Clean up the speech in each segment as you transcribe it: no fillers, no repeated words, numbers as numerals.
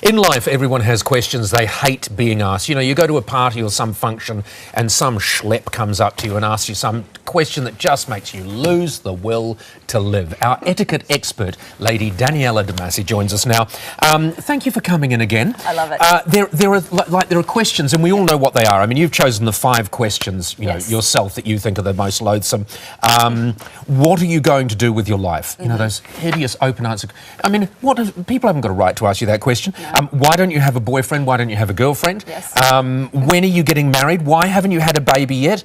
In life, everyone has questions they hate being asked. You know, you go to a party or some function and some schlep comes up to you and asks you some question that just makes you lose the will to live. Our etiquette expert, Lady Danielle Di-Masi, joins us now. Thank you for coming in again. I love it. There are questions, and we all know what they are. I mean, you've chosen the 5 questions, you know, yourself that you think are the most loathsome. What are you going to do with your life? You know, those hideous open answer. I mean, people haven't got a right to ask you that question. No. Why don't you have a boyfriend? Why don't you have a girlfriend? Yes. When are you getting married? Why haven't you had a baby yet?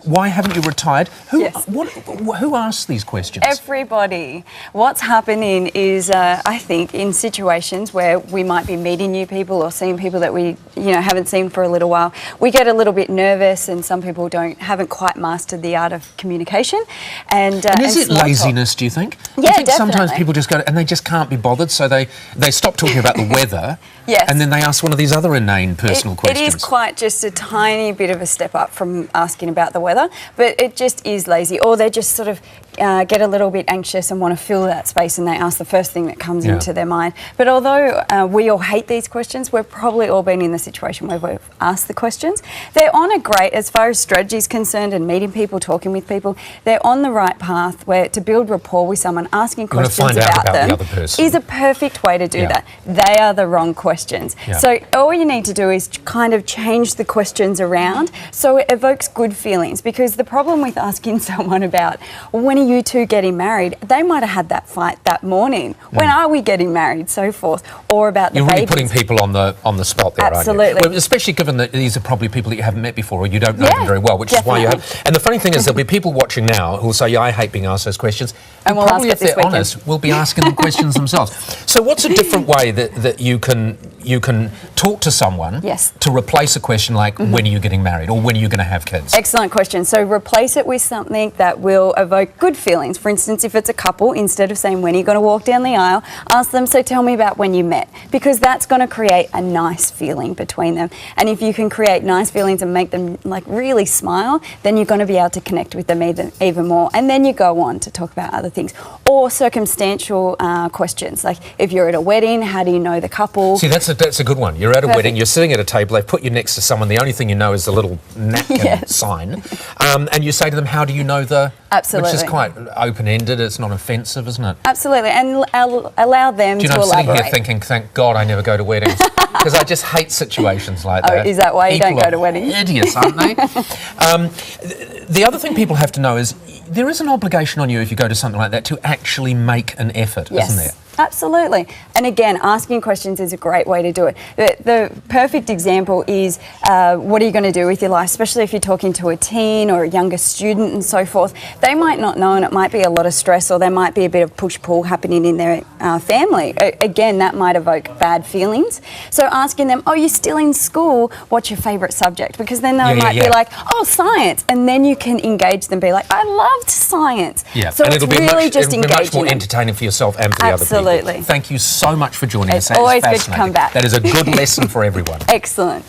Why haven't you retired? Who asks these questions? Everybody. What's happening is, I think, in situations where we might be meeting new people or seeing people that we, haven't seen for a little while, we get a little bit nervous, and some people haven't quite mastered the art of communication. And is it laziness, do you think? Yeah, I think definitely. Sometimes people just go and they just can't be bothered, so they stop talking about the weather. Yes. And then they ask one of these other inane personal questions. It is quite just a tiny bit of a step up from asking about the weather, but it just is lazy. Or they just sort of get a little bit anxious and want to fill that space, and they ask the first thing that comes into their mind. But although we all hate these questions, we've probably all been in the situation where we've asked the questions. They're on a great, as far as strategy is concerned and meeting people, talking with people, they're on the right path where to build rapport with someone, asking questions about them the other person is a perfect way to do that. They are the wrong questions. Yeah. So all you need to do is kind of change the questions around so it evokes good feelings, because the problem with asking someone about when are you two getting married, they might have had that fight that morning. When are we getting married, so forth, or about the You're really babies. putting people on the spot there, Absolutely. aren't you? Well, especially given that these are probably people that you haven't met before or you don't know them very well, which is why you have. And the funny thing is there'll be people watching now who'll say, I hate being asked those questions. And we'll probably, ask if they're honest, will be asking them questions themselves. So what's a different way that you can talk to someone to replace a question like, when are you getting married, or when are you going to have kids? Excellent question. So replace it with something that will evoke good feelings. For instance, if it's a couple, instead of saying, when are you going to walk down the aisle, ask them, so tell me about when you met, because that's going to create a nice feeling between them. And if you can create nice feelings and make them like really smile, then you're going to be able to connect with them even more. And then you go on to talk about other things. Or circumstantial questions, like if you're at a wedding, how do you know the couple? See, that's a good one. You're at a wedding, you're sitting at a table, they've put you next to someone, the only thing you know is the little napkin sign, and you say to them, how do you know the... Absolutely. Which is quite open-ended, it's not offensive, isn't it? Absolutely, and allow them to elaborate. I'm sitting here thinking, thank God I never go to weddings, because I just hate situations like that. Is that why you don't go to weddings? Idiots, aren't they? The other thing people have to know is there is an obligation on you if you go to something like that to actually make an effort, isn't there? Absolutely. And again, asking questions is a great way to do it. The perfect example is what are you going to do with your life, especially if you're talking to a teen or a younger student and so forth. They might not know, and it might be a lot of stress, or there might be a bit of push-pull happening in their family. Again, that might evoke bad feelings. So asking them, oh, you're still in school, what's your favourite subject? Because then they might be like, oh, science. And then you can engage them, be like, I loved science. Yeah. So and it's it'll be really just engaging much more entertaining for yourself and for the other people. Absolutely. Thank you so much for joining us. It's always good to come back. That is a good lesson for everyone. Excellent.